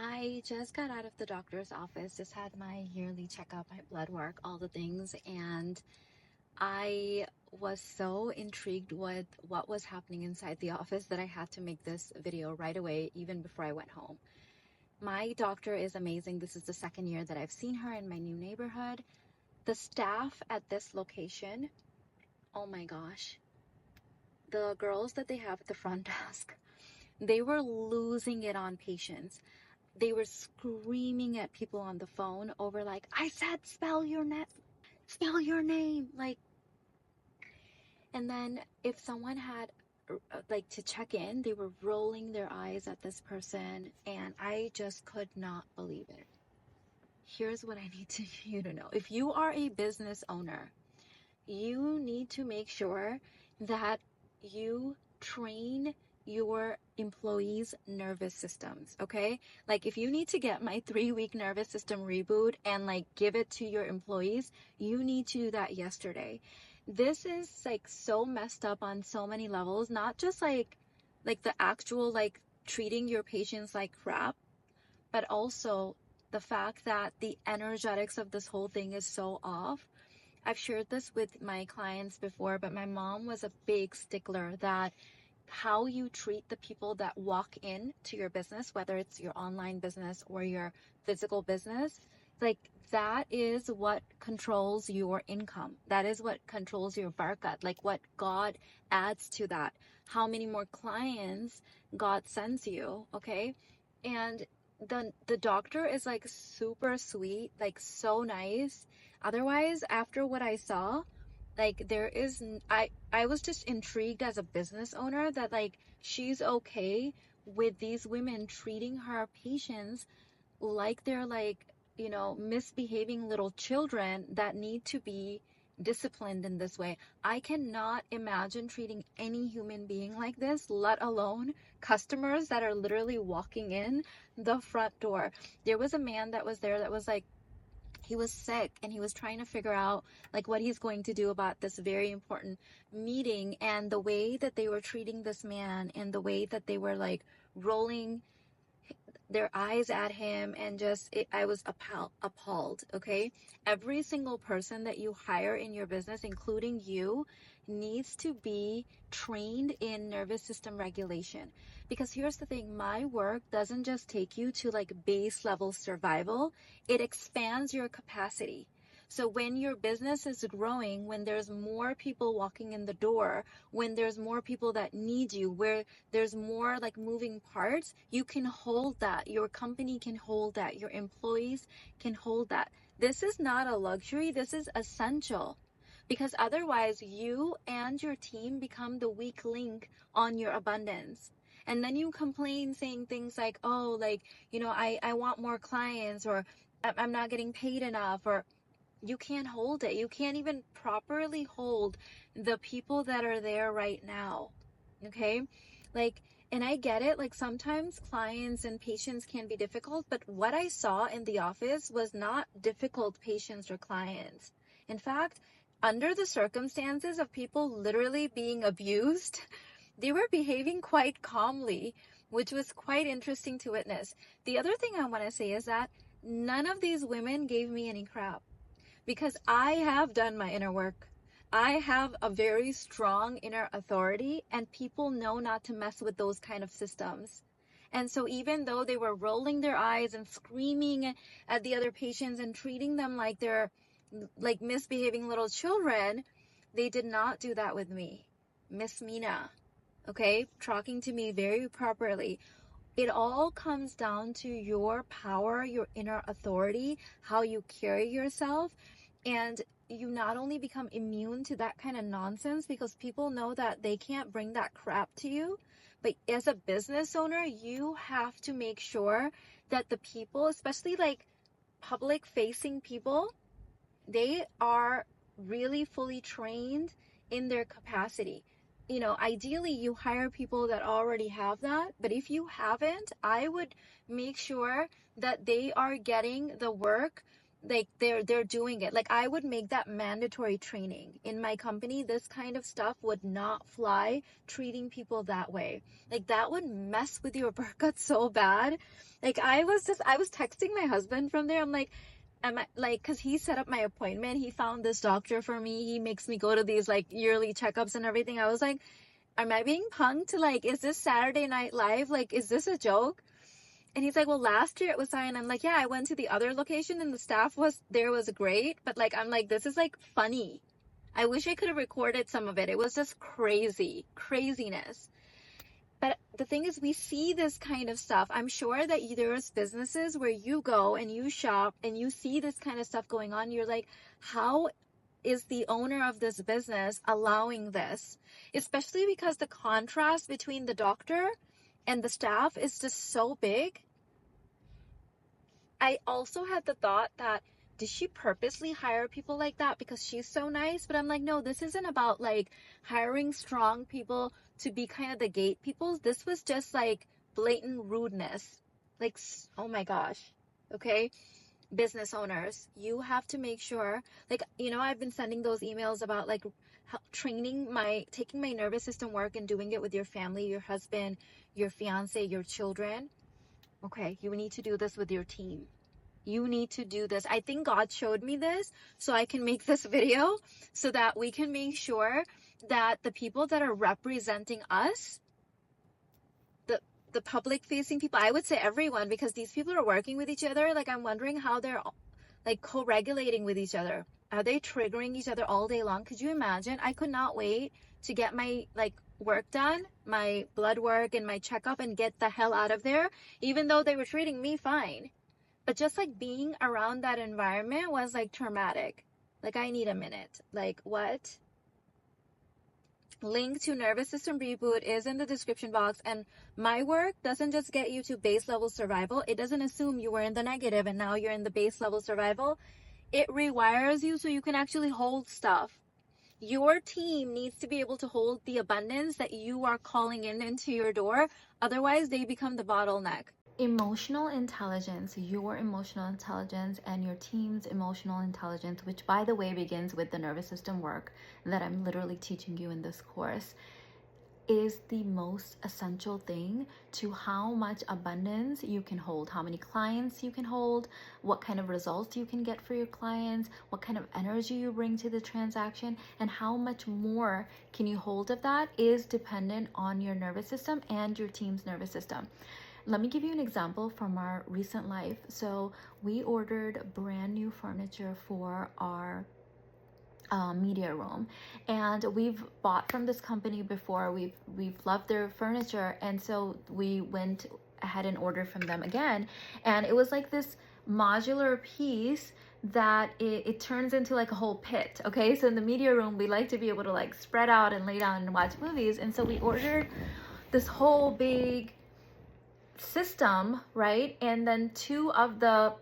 I just got out of the doctor's office, just had my yearly checkup, my blood work, all the things, and I was so intrigued with what was happening inside the office that I had to make this video right away, even before I went home. My doctor is amazing. This is the second year that I've seen her in my new neighborhood. The staff at this location, oh my gosh, the girls that they have at the front desk, they were losing it on patients. They were screaming at people on the phone over like, I said spell your name, like. And then if someone had like to check in, they were rolling their eyes at this person, and I just could not believe it. Here's what I need you to know. If you are a business owner, you need to make sure that you train your employees' nervous systems, okay? Like if you need to get my 3-week nervous system reboot and like give it to your employees, you need to do that yesterday. This is like so messed up on so many levels, not just like the actual like treating your patients like crap, but also the fact that the energetics of this whole thing is so off. I've shared this with my clients before, but my mom was a big stickler that how you treat the people that walk in to your business, whether it's your online business or your physical business, like that is what controls your income. That is what controls your Barakat, like what God adds to that. How many more clients God sends you, okay? And the doctor is like super sweet, like so nice. Otherwise, after what I saw, like there is I was just intrigued as a business owner that like she's okay with these women treating her patients like they're like, misbehaving little children that need to be disciplined in this way. I cannot imagine treating any human being like this, let alone customers that are literally walking in the front door. There was a man that was there that was like, he was sick and he was trying to figure out like what he's going to do about this very important meeting, and the way that they were treating this man and the way that they were like rolling their eyes at him, and I was appalled. Okay, every single person that you hire in your business, including you, needs to be trained in nervous system regulation. Because here's the thing, my work doesn't just take you to like base level survival, it expands your capacity. So when your business is growing, when there's more people walking in the door, when there's more people that need you, where there's more like moving parts, you can hold that. Your company can hold that. Your employees can hold that. This is not a luxury. This is essential, because otherwise you and your team become the weak link on your abundance. And then you complain saying things like, oh, like, I want more clients, or I'm not getting paid enough, or you can't hold it. You can't even properly hold the people that are there right now. Okay? Like, and I get it. Like sometimes clients and patients can be difficult, but what I saw in the office was not difficult patients or clients. In fact, under the circumstances of people literally being abused, they were behaving quite calmly, which was quite interesting to witness. The other thing I want to say is that none of these women gave me any crap, because I have done my inner work. I have a very strong inner authority, and people know not to mess with those kind of systems. And so even though they were rolling their eyes and screaming at the other patients and treating them like they're like misbehaving little children, they did not do that with me. Miss Mina, okay, talking to me very properly. It all comes down to your power, your inner authority, how you carry yourself. And you not only become immune to that kind of nonsense because people know that they can't bring that crap to you, but as a business owner, you have to make sure that the people, especially like public facing people, they are really fully trained in their capacity. Ideally you hire people that already have that, but if you haven't, I would make sure that they are getting the work like they're doing it. Like I would make that mandatory training in my company. This kind of stuff would not fly, treating people that way. Like that would mess with your Barakat so bad. Like I was texting my husband from there. I'm like, am I like, because he set up my appointment, he found this doctor for me, he makes me go to these like yearly checkups and everything. I was like, am I being punked? Like, is this Saturday Night Live? Like, is this a joke? And he's like, well, last year it was fine. I'm like, yeah, I went to the other location and the staff was great. But like, I'm like, this is like funny. I wish I could have recorded some of it. It was just craziness. But the thing is, we see this kind of stuff. I'm sure that there's businesses where you go and you shop and you see this kind of stuff going on. You're like, how is the owner of this business allowing this? Especially because the contrast between the doctor and the staff is just so big. I also had the thought that, did she purposely hire people like that because she's so nice? But I'm like, no, this isn't about like hiring strong people to be kind of the gate people. This was just like blatant rudeness. Like, oh my gosh. Okay. Business owners, you have to make sure, like, I've been sending those emails about like taking my nervous system work and doing it with your family, your husband, your fiance, your children. Okay, you need to do this with your team. You need to do this. I think God showed me this so I can make this video so that we can make sure that the people that are representing us, the public facing people, I would say everyone, because these people are working with each other. Like, I'm wondering how they're like co-regulating with each other. Are they triggering each other all day long? Could you imagine? I could not wait to get my like work done, my blood work and my checkup, and get the hell out of there, even though they were treating me fine. But just like being around that environment was like traumatic. Like, I need a minute. Like, what? Link to nervous system reboot is in the description box. And my work doesn't just get you to base level survival. It doesn't assume you were in the negative and now you're in the base level survival. It rewires you so you can actually hold stuff. Your team needs to be able to hold the abundance that you are calling into your door. Otherwise, they become the bottleneck. Emotional intelligence, your emotional intelligence and your team's emotional intelligence, which by the way begins with the nervous system work that I'm literally teaching you in this course, is the most essential thing to how much abundance you can hold, how many clients you can hold, what kind of results you can get for your clients, what kind of energy you bring to the transaction, and how much more can you hold of that is dependent on your nervous system and your team's nervous system. Let me give you an example from our recent life. So we ordered brand new furniture for our media room, and we've bought from this company before. We've loved their furniture, and so we went ahead and ordered from them again. And it was like this modular piece that it turns into like a whole pit. Okay, so in the media room we like to be able to like spread out and lay down and watch movies, and so we ordered this whole big system, right? And then two of the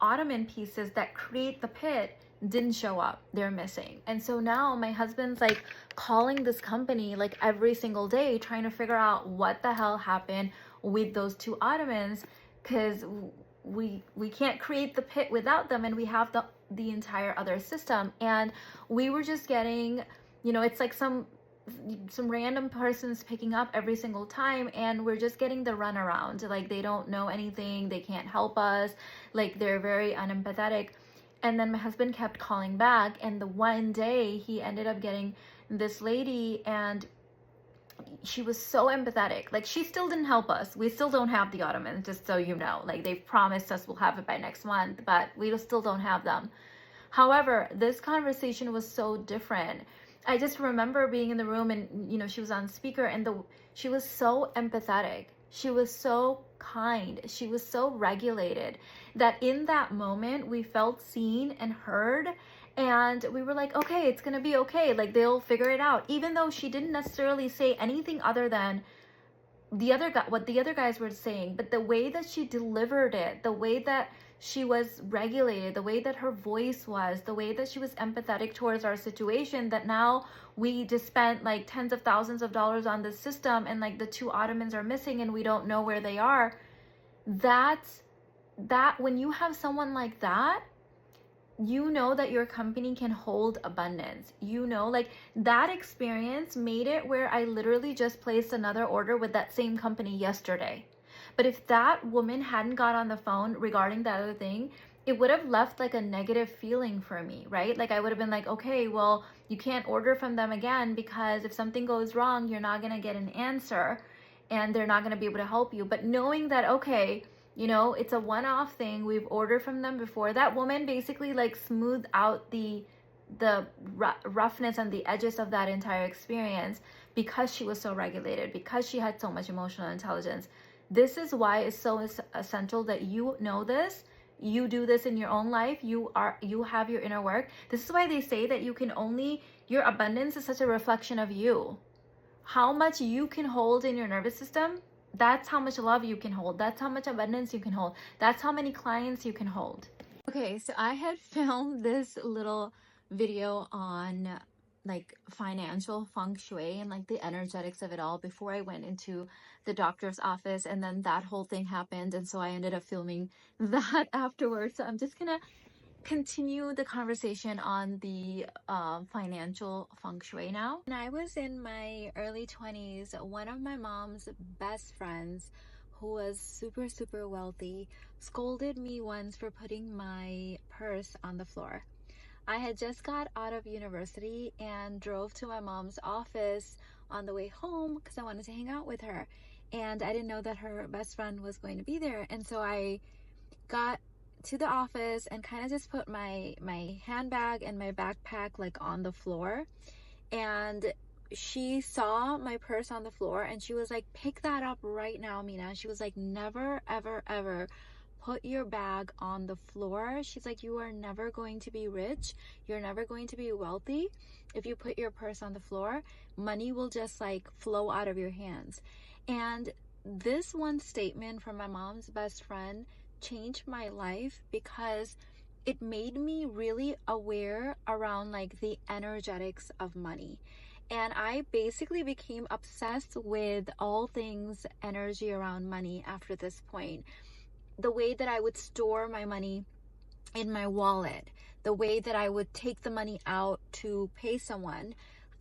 ottoman pieces that create the pit didn't show up. They're missing. And so now my husband's like calling this company like every single day trying to figure out what the hell happened with those two ottomans, because we can't create the pit without them, and we have the entire other system. And we were just getting, it's like some random person's picking up every single time, and we're just getting the runaround. Like, they don't know anything, they can't help us, like they're very unempathetic. And then my husband kept calling back, and the one day he ended up getting this lady, and she was so empathetic. Like, she still didn't help us. We still don't have the ottomans, just so you know. Like, they've promised us we'll have it by next month, but we still don't have them. However, this conversation was so different. I just remember being in the room, and she was on speaker, and she was so empathetic. She was so kind. She was so regulated that in that moment we felt seen and heard, and we were like, okay, it's gonna be okay. Like, they'll figure it out. Even though she didn't necessarily say anything other than what the other guys were saying, but the way that she delivered it, the way that she was regulated, the way that her voice was, the way that she was empathetic towards our situation, that now we just spent like tens of thousands of dollars on this system, and like the two ottomans are missing and we don't know where they are. That when you have someone like that, you know that your company can hold abundance. You know, like that experience made it where I literally just placed another order with that same company yesterday. But if that woman hadn't got on the phone regarding that other thing, it would have left like a negative feeling for me, right? Like I would have been like, okay, well, you can't order from them again because if something goes wrong, you're not going to get an answer and they're not going to be able to help you. But knowing that, okay, you know, it's a one-off thing. We've ordered from them before. That woman basically like smoothed out the roughness and the edges of that entire experience because she was so regulated, because she had so much emotional intelligence. This is why it's so essential that you know this. You do this in your own life. You have your inner work. This is why they say that your abundance is such a reflection of you. How much you can hold in your nervous system, that's how much love you can hold. That's how much abundance you can hold. That's how many clients you can hold. Okay, so I had filmed this little video on like financial feng shui and like the energetics of it all before I went into the doctor's office, and then that whole thing happened, and so I ended up filming that afterwards. So I'm just gonna continue the conversation on the financial feng shui now. When I was in my early 20s, one of my mom's best friends, who was super wealthy, scolded me once for putting my purse on the floor. I had just got out of university and drove to my mom's office on the way home because I wanted to hang out with her, and I didn't know that her best friend was going to be there. And so I got to the office and kind of just put my handbag and my backpack like on the floor, and she saw my purse on the floor and she was like, pick that up right now, Mina. She was like, never ever put your bag on the floor. She's like, you are never going to be rich, you're never going to be wealthy if you put your purse on the floor. Money will just like flow out of your hands. And this one statement from my mom's best friend changed my life because it made me really aware around like the energetics of money. And I basically became obsessed with all things energy around money after this point. The way that I would store my money in my wallet, the way that I would take the money out to pay someone,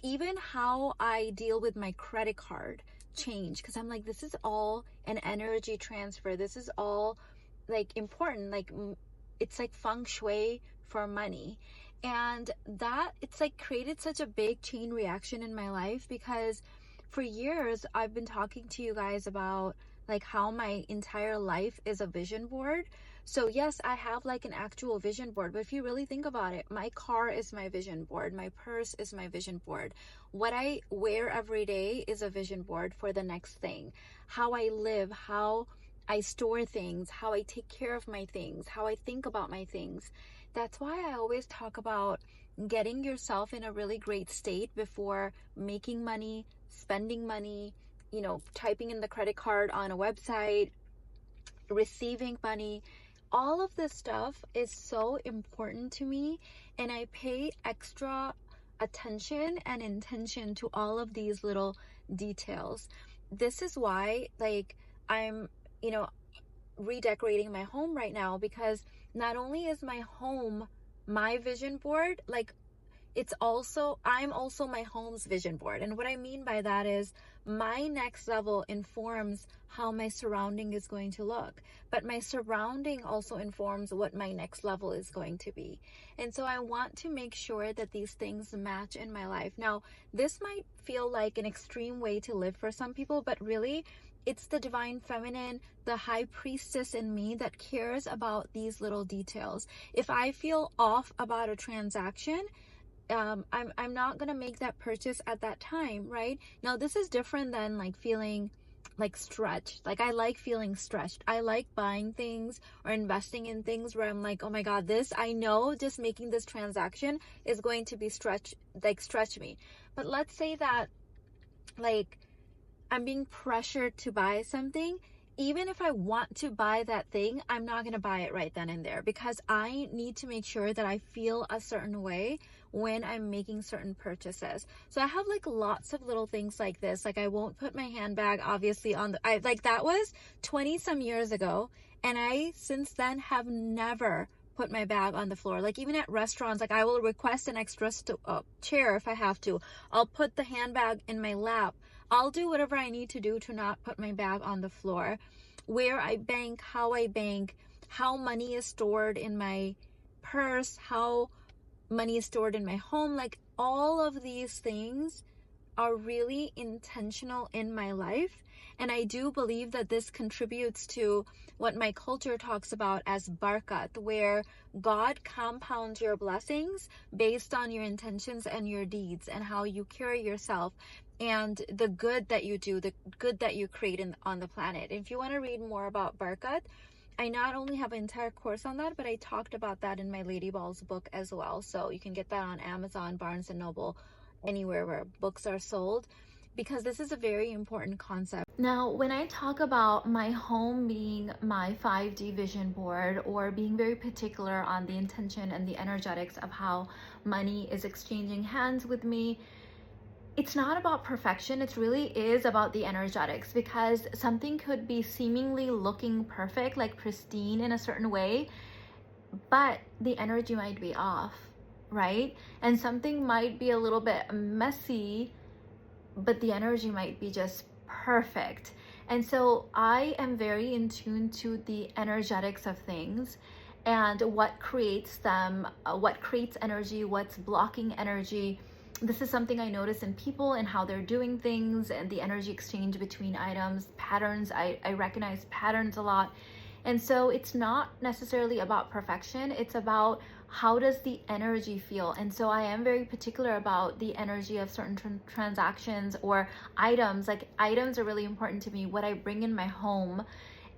even how I deal with my credit card changed, because I'm like, this is all an energy transfer. This is all like important. Like it's like feng shui for money. And that it's like created such a big chain reaction in my life, because for years I've been talking to you guys about like how my entire life is a vision board. So yes, I have like an actual vision board, but if you really think about it, my car is my vision board, my purse is my vision board, what I wear every day is a vision board for the next thing, how I live, how I store things, how I take care of my things, how I think about my things. That's why I always talk about getting yourself in a really great state before making money, spending money, you know, typing in the credit card on a website, receiving money. All of this stuff is so important to me, and I pay extra attention and intention to all of these little details. This is why like I'm, you know, redecorating my home right now, because not only is my home my vision board, like I'm also my home's vision board. And what I mean by that is my next level informs how my surrounding is going to look, but my surrounding also informs what my next level is going to be. And so I want to make sure that these things match in my life. Now, this might feel like an extreme way to live for some people, but really it's the divine feminine, the high priestess in me that cares about these little details. If I feel off about a transaction, I'm not gonna make that purchase at that time, right? Now, this is different than like feeling like stretched. Like I like feeling stretched. I like buying things or investing in things where I'm like, oh my God, this, I know just making this transaction is going to be stretch me. But let's say that like I'm being pressured to buy something. Even if I want to buy that thing, I'm not going to buy it right then and there, because I need to make sure that I feel a certain way when I'm making certain purchases. So I have like lots of little things like this. Like I won't put my handbag obviously on like that was 20 some years ago. And I since then have never put my bag on the floor. Like even at restaurants, like I will request an extra chair if I have to. I'll put the handbag in my lap. I'll do whatever I need to do to not put my bag on the floor. Where I bank, how money is stored in my purse, how money is stored in my home, like all of these things are really intentional in my life. And I do believe that this contributes to what my culture talks about as Barakat, where God compounds your blessings based on your intentions and your deeds and how you carry yourself and the good that you do, the good that you create on the planet. If you want to read more about Barakat, I not only have an entire course on that, but I talked about that in my Lady Balls book as well. So you can get that on Amazon, Barnes and Noble, anywhere where books are sold, because this is a very important concept. Now, when I talk about my home being my 5D vision board, or being very particular on the intention and the energetics of how money is exchanging hands with me, it's not about perfection. It really is about the energetics, because something could be seemingly looking perfect, like pristine in a certain way, but the energy might be off, right? And something might be a little bit messy, but the energy might be just perfect. And so I am very in tune to the energetics of things and what creates them, what creates energy, what's blocking energy. This is something I notice in people and how they're doing things, and the energy exchange between items, patterns. I recognize patterns a lot. And so it's not necessarily about perfection. It's about how does the energy feel. And so I am very particular about the energy of certain transactions or items. Like items are really important to me, what I bring in my home,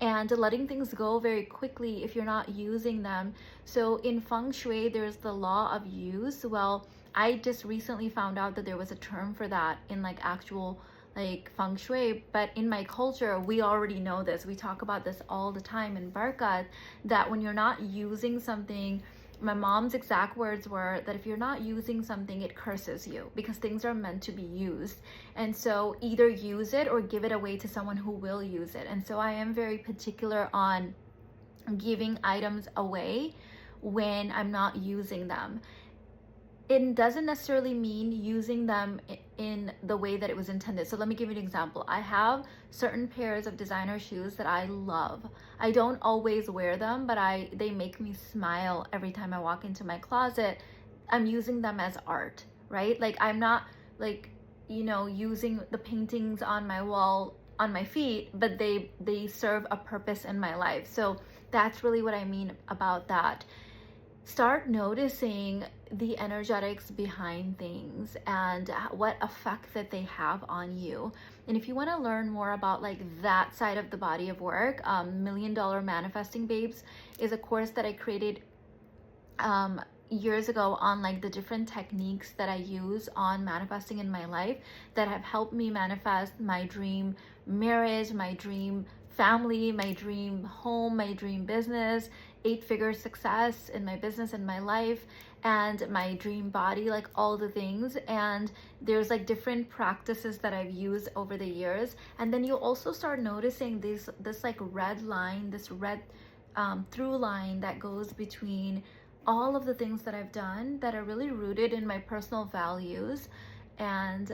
and letting things go very quickly if you're not using them. So in Feng Shui, there's the law of use. Well, I just recently found out that there was a term for that in like actual like Feng Shui, but in my culture, we already know this. We talk about this all the time in Barakat, that when you're not using something, my mom's exact words were that if you're not using something, it curses you, because things are meant to be used. And so either use it or give it away to someone who will use it. And so I am very particular on giving items away when I'm not using them. It doesn't necessarily mean using them in the way that it was intended. So let me give you an example. I have certain pairs of designer shoes that I love. I don't always wear them, but they make me smile every time I walk into my closet. I'm using them as art, right? Like I'm not like, using the paintings on my wall on my feet, but they serve a purpose in my life. So that's really what I mean about that. Start noticing the energetics behind things and what effect that they have on you. And if you want to learn more about like that side of the body of work, $1 Million Manifesting Babes is a course that I created years ago on like the different techniques that I use on manifesting in my life that have helped me manifest my dream marriage, my dream family, my dream home, my dream business, 8-figure success in my business and my life, and my dream body, like all the things. And there's like different practices that I've used over the years. And then you'll also start noticing this like red line, this red through line that goes between all of the things that I've done that are really rooted in my personal values, and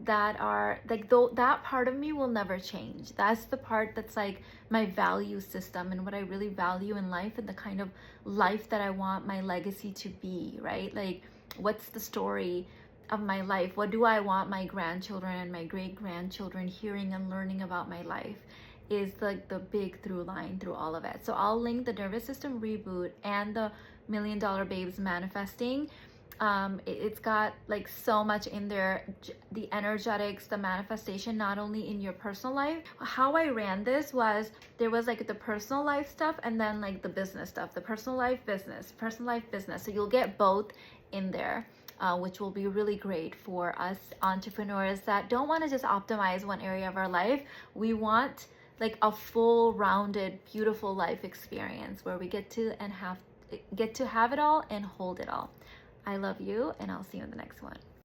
that are like, though that part of me will never change. That's the part that's like my value system and what I really value in life, and the kind of life that I want my legacy to be, right? Like, what's the story of my life? What do I want my grandchildren and my great grandchildren hearing and learning about my life? Is like the big through line through all of it. So I'll link the nervous system reboot and the $1 Million Babes Manifesting. It's got like so much in there, the energetics, the manifestation, not only in your personal life. How I ran this was, there was like the personal life stuff and then like the business stuff, the personal life business, personal life business. So you'll get both in there, which will be really great for us entrepreneurs that don't want to just optimize one area of our life. We want like a full rounded, beautiful life experience where we get to have it all and hold it all. I love you, and I'll see you in the next one.